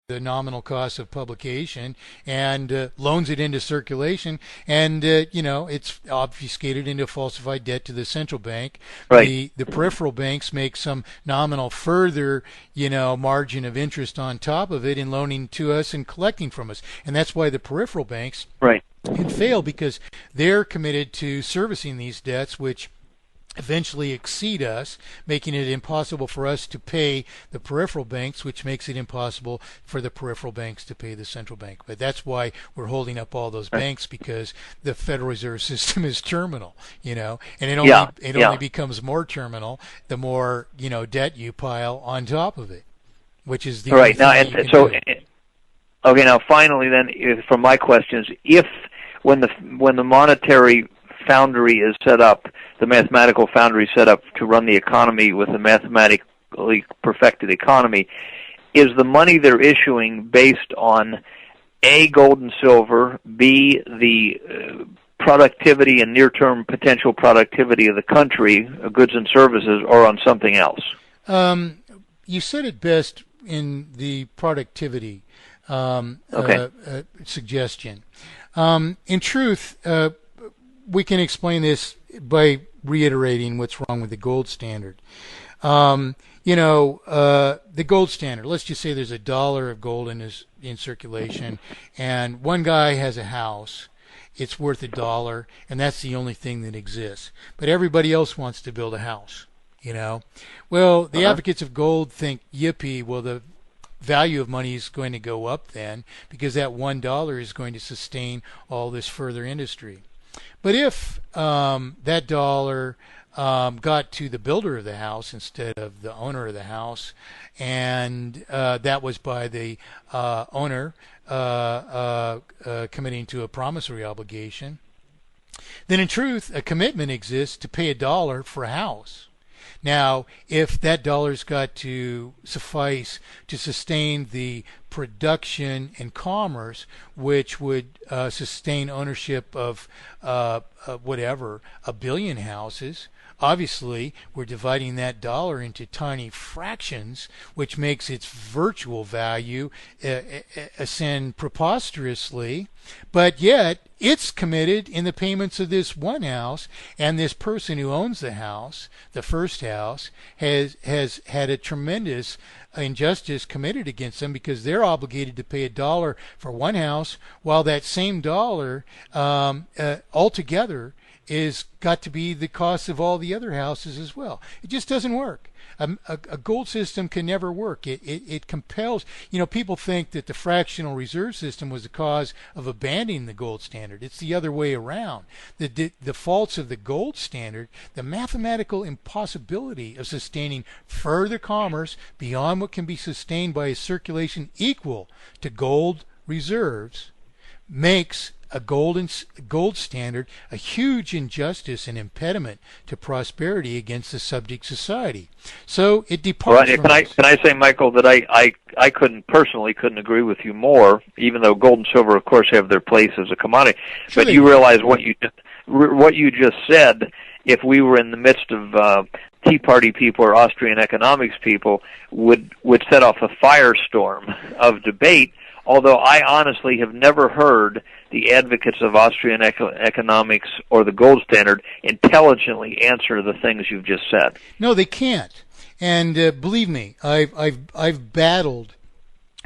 the nominal cost of publication and loans it into circulation, and it's obfuscated into falsified debt to the central bank. Right. The peripheral banks make some nominal further margin of interest on top of it in loaning to us and collecting from us, and that's why the peripheral banks Right. can fail, because they're committed to servicing these debts, which eventually exceed us, making it impossible for us to pay the peripheral banks, which makes it impossible for the peripheral banks to pay the central bank. But that's why we're holding up all those banks, because the Federal Reserve System is terminal, and it only becomes more terminal the more debt you pile on top of it, which is the right now. And so, do. Okay, now finally, then, from my questions, if when the monetary foundry is set up, the mathematical foundry set up to run the economy with a mathematically perfected economy, is the money they're issuing based on A, gold and silver, B, the productivity and near-term potential productivity of the country, goods and services, or on something else? You said it best in the productivity suggestion. In truth, we can explain this by reiterating what's wrong with the gold standard. The gold standard, let's just say there's $1 of gold in circulation, and one guy has a house. It's worth $1, and that's the only thing that exists. But everybody else wants to build a house, Well, the advocates of gold think, yippee, well, the value of money is going to go up then, because that $1 is going to sustain all this further industry. But if that dollar got to the builder of the house instead of the owner of the house, and that was by the owner committing to a promissory obligation, then in truth a commitment exists to pay $1 for a house. Now, if that dollar's got to suffice to sustain the production and commerce, which would sustain ownership of whatever, 1 billion houses, obviously we're dividing that dollar into tiny fractions, which makes its virtual value ascend preposterously, but yet it's committed in the payments of this one house, and this person who owns the house, the first house, has had a tremendous injustice committed against them, because they're obligated to pay $1 for one house, while that same dollar altogether is got to be the cost of all the other houses as well. It just doesn't work. A gold system can never work. It compels, people think that the fractional reserve system was the cause of abandoning the gold standard. It's the other way around. The faults of the gold standard, the mathematical impossibility of sustaining further commerce beyond what can be sustained by a circulation equal to gold reserves, makes a gold standard a huge injustice and impediment to prosperity against the subject society. So it departs from Can I say, Michael, that I couldn't agree with you more, even though gold and silver, of course, have their place as a commodity. Sure, but you realize what you just said, if we were in the midst of Tea Party people or Austrian economics people, would set off a firestorm of debate, although I honestly have never heard the advocates of Austrian economics or the gold standard intelligently answer the things you've just said. No, they can't. And believe me, I've battled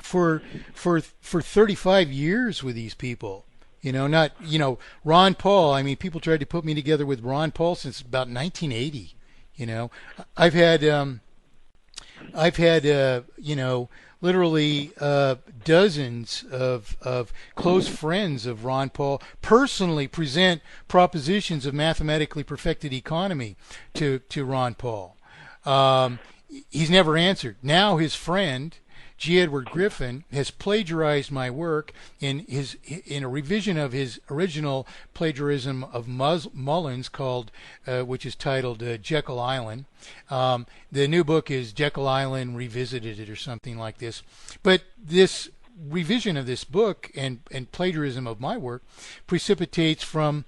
for 35 years with these people. Ron Paul. I mean, people tried to put me together with Ron Paul since about 1980. I've had literally dozens of close friends of Ron Paul personally present propositions of mathematically perfected economy to Ron Paul. He's never answered. Now his friend, G. Edward Griffin, has plagiarized my work in a revision of his original plagiarism of Mullins, which is titled Jekyll Island. The new book is Jekyll Island Revisited, or something like this. But this revision of this book and plagiarism of my work precipitates from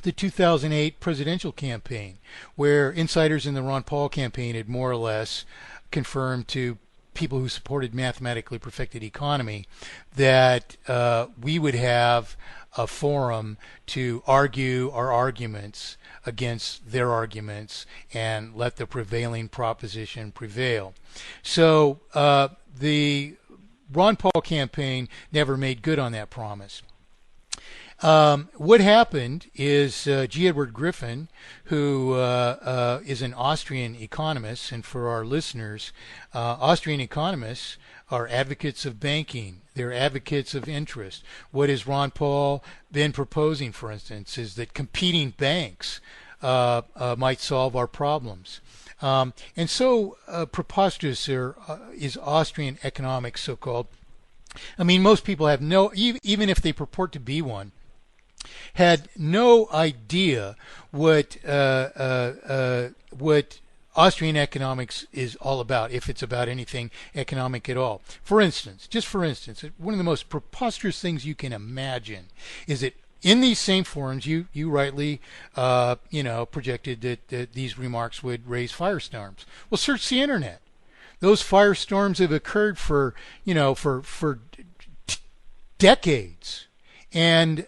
the 2008 presidential campaign, where insiders in the Ron Paul campaign had more or less confirmed to people who supported mathematically perfected economy, that we would have a forum to argue our arguments against their arguments and let the prevailing proposition prevail. So the Ron Paul campaign never made good on that promise. What happened is G. Edward Griffin, who is an Austrian economist, and for our listeners, Austrian economists are advocates of banking. They're advocates of interest. What has Ron Paul been proposing, for instance, is that competing banks might solve our problems. And so preposterous is Austrian economics, so-called. I mean, most people have no, even if they purport to be one, had no idea what Austrian economics is all about, if it's about anything economic at all. For instance, one of the most preposterous things you can imagine is that in these same forums, you rightly projected that these remarks would raise firestorms. Well, search the internet. Those firestorms have occurred for decades, and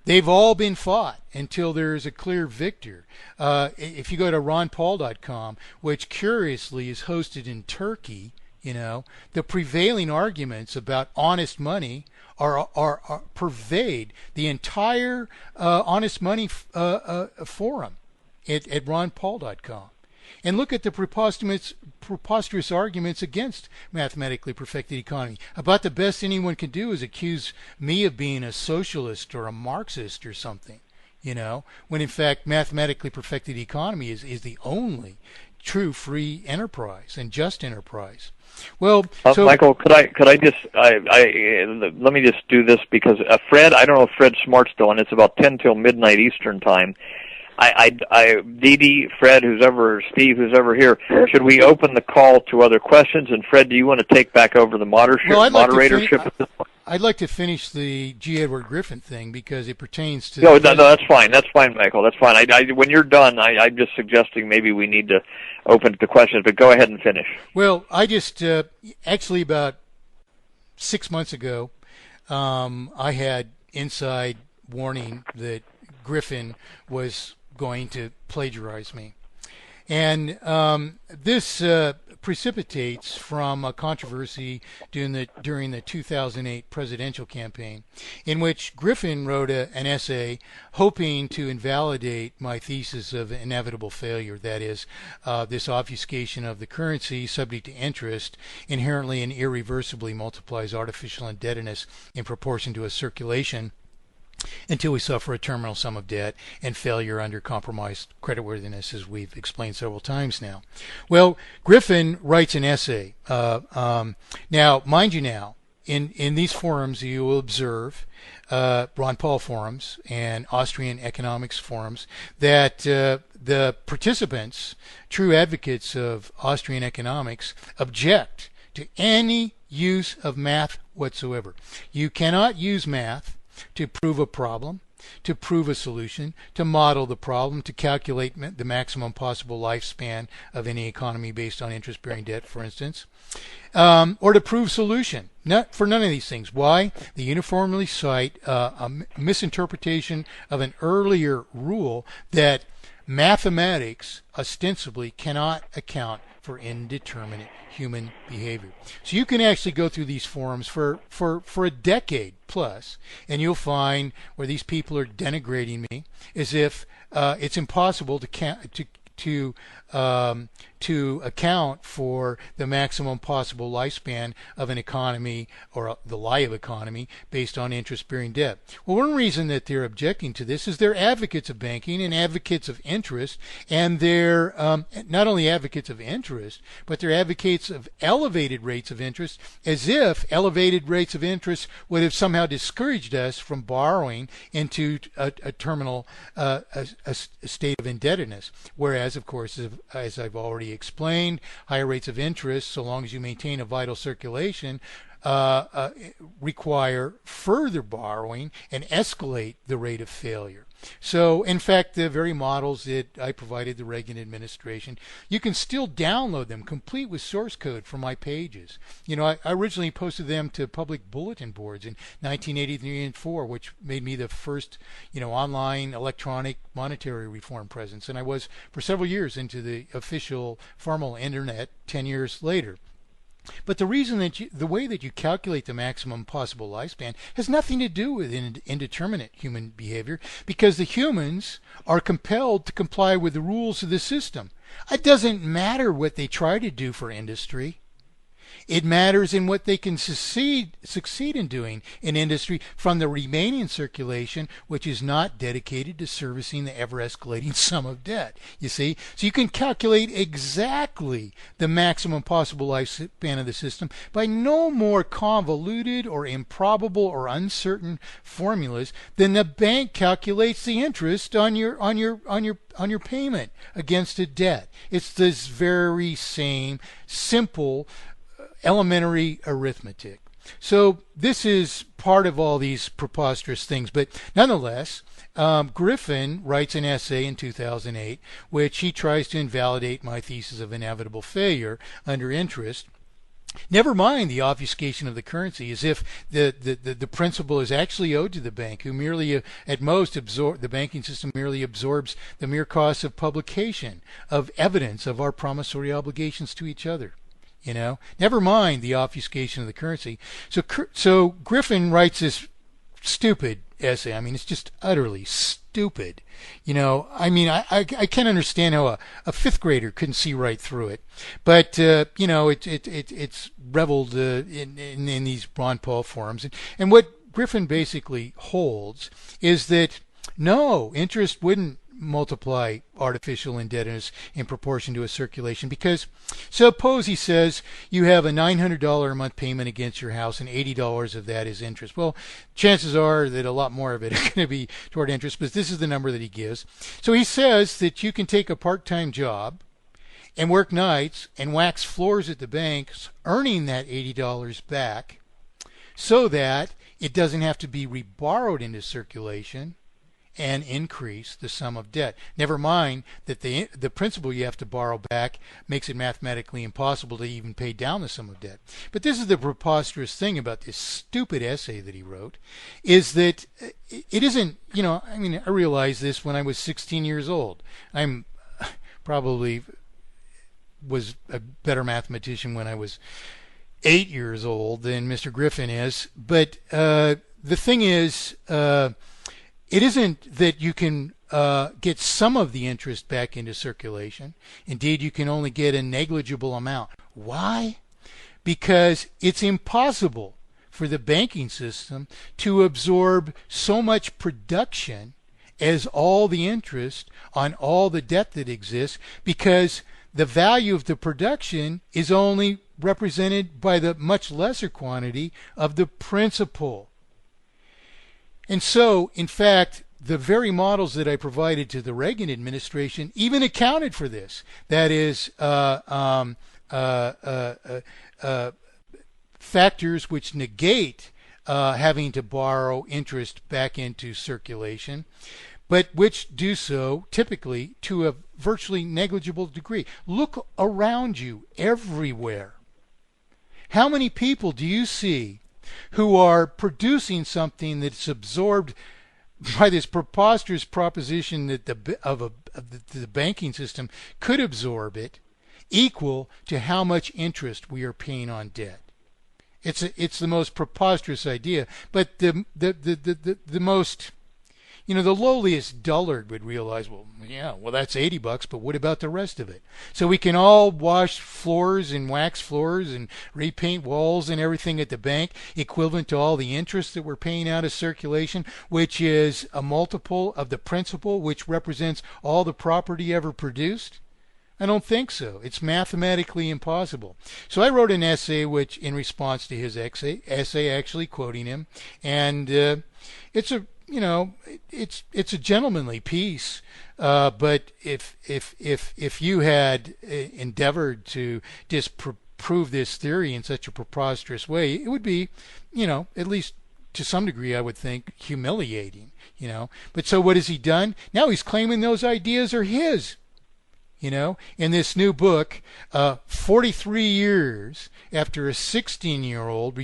they've all been fought until there is a clear victor. If you go to ronpaul.com, which curiously is hosted in Turkey, the prevailing arguments about honest money are pervade the entire honest money forum at ronpaul.com. And look at the preposterous arguments against mathematically perfected economy. About the best anyone can do is accuse me of being a socialist or a Marxist or something, when in fact mathematically perfected economy is the only true free enterprise and just enterprise. Well, so Michael, could I just let me just do this, because Fred, I don't know if Fred's smart still, and it's about 10 till midnight Eastern time. Dee Dee, Fred, Steve, who's ever here, should we open the call to other questions? And Fred, do you want to take back over the moderatorship? I'd like to finish the G. Edward Griffin thing because it pertains to. No, that's fine. That's fine, Michael. That's fine. When you're done, I'm just suggesting maybe we need to open the questions. But go ahead and finish. Well, I just actually about 6 months ago, I had inside warning that Griffin was going to plagiarize me. And this precipitates from a controversy during the 2008 presidential campaign, in which Griffin wrote an essay hoping to invalidate my thesis of inevitable failure, that is, this obfuscation of the currency subject to interest inherently and irreversibly multiplies artificial indebtedness in proportion to a circulation until we suffer a terminal sum of debt and failure under compromised creditworthiness, as we've explained several times now. Well, Griffin writes an essay. Now, mind you now, in these forums you will observe, Ron Paul forums and Austrian economics forums, that the participants, true advocates of Austrian economics, object to any use of math whatsoever. You cannot use math to prove a problem, to prove a solution, to model the problem, to calculate the maximum possible lifespan of any economy based on interest-bearing debt, for instance, or to prove solution. For none of these things. Why? They uniformly cite a misinterpretation of an earlier rule that mathematics ostensibly cannot account for indeterminate human behavior. So you can actually go through these forums for a decade plus, and you'll find where these people are denigrating me as if it's impossible to account for the maximum possible lifespan of an economy or the live economy based on interest-bearing debt. Well, one reason that they're objecting to this is they're advocates of banking and advocates of interest, and they're not only advocates of interest, but they're advocates of elevated rates of interest, as if elevated rates of interest would have somehow discouraged us from borrowing into a terminal state of indebtedness. Whereas, of course, as I've already explained, higher rates of interest, so long as you maintain a vital circulation, require further borrowing and escalate the rate of failure. So, in fact, the very models that I provided the Reagan administration, you can still download them complete with source code from my pages. I originally posted them to public bulletin boards in 1983 and 4, which made me the first, online electronic monetary reform presence. And I was for several years into the official formal internet 10 years later. But the reason that the way that you calculate the maximum possible lifespan has nothing to do with indeterminate human behavior, because the humans are compelled to comply with the rules of the system. It doesn't matter what they try to do for industry. It matters in what they can succeed in doing in industry from the remaining circulation, which is not dedicated to servicing the ever-escalating sum of debt. You see? So you can calculate exactly the maximum possible lifespan of the system by no more convoluted or improbable or uncertain formulas than the bank calculates the interest on your payment against a debt. It's this very same simple elementary arithmetic. So this is part of all these preposterous things, but nonetheless, Griffin writes an essay in 2008 which he tries to invalidate my thesis of inevitable failure under interest. Never mind the obfuscation of the currency, as if the principal is actually owed to the bank, who merely, at most, the banking system merely absorbs the mere cost of publication of evidence of our promissory obligations to each other. Never mind the obfuscation of the currency. So Griffin writes this stupid essay. I mean, it's just utterly stupid. I can't understand how a fifth grader couldn't see right through it. But it's reveled in these Ron Paul forums. And what Griffin basically holds is that no, interest wouldn't multiply artificial indebtedness in proportion to a circulation, because suppose, he says, you have a $900 a month payment against your house and $80 of that is interest. Well, chances are that a lot more of it is going to be toward interest, but this is the number that he gives. So he says that you can take a part-time job and work nights and wax floors at the banks, earning that $80 back, so that it doesn't have to be reborrowed into circulation and increase the sum of debt. Never mind that the principal you have to borrow back makes it mathematically impossible to even pay down the sum of debt. But this is the preposterous thing about this stupid essay that he wrote, is that it isn't, I realized this when I was 16 years old. I'm probably was a better mathematician when I was 8 years old than Mr. Griffin is. But the thing is, it isn't that you can get some of the interest back into circulation. Indeed, you can only get a negligible amount. Why? Because it's impossible for the banking system to absorb so much production as all the interest on all the debt that exists, because the value of the production is only represented by the much lesser quantity of the principal. And so, in fact, the very models that I provided to the Reagan administration even accounted for this. That is, factors which negate having to borrow interest back into circulation, but which do so typically to a virtually negligible degree. Look around you everywhere. How many people do you see who are producing something that's absorbed by this preposterous proposition that the banking system could absorb it, equal to how much interest we are paying on debt? It's the most preposterous idea, but the most, the lowliest dullard would realize, well, that's $80, but what about the rest of it? So we can all wash floors and wax floors and repaint walls and everything at the bank, equivalent to all the interest that we're paying out of circulation, which is a multiple of the principal, which represents all the property ever produced? I don't think so. It's mathematically impossible. So I wrote an essay which, in response to his essay actually quoting him, and it's a gentlemanly piece, but if you had endeavored to disprove this theory in such a preposterous way, it would be, at least to some degree, I would think, humiliating. But so what has he done? Now he's claiming those ideas are his. In this new book, 43 years after a 16-year-old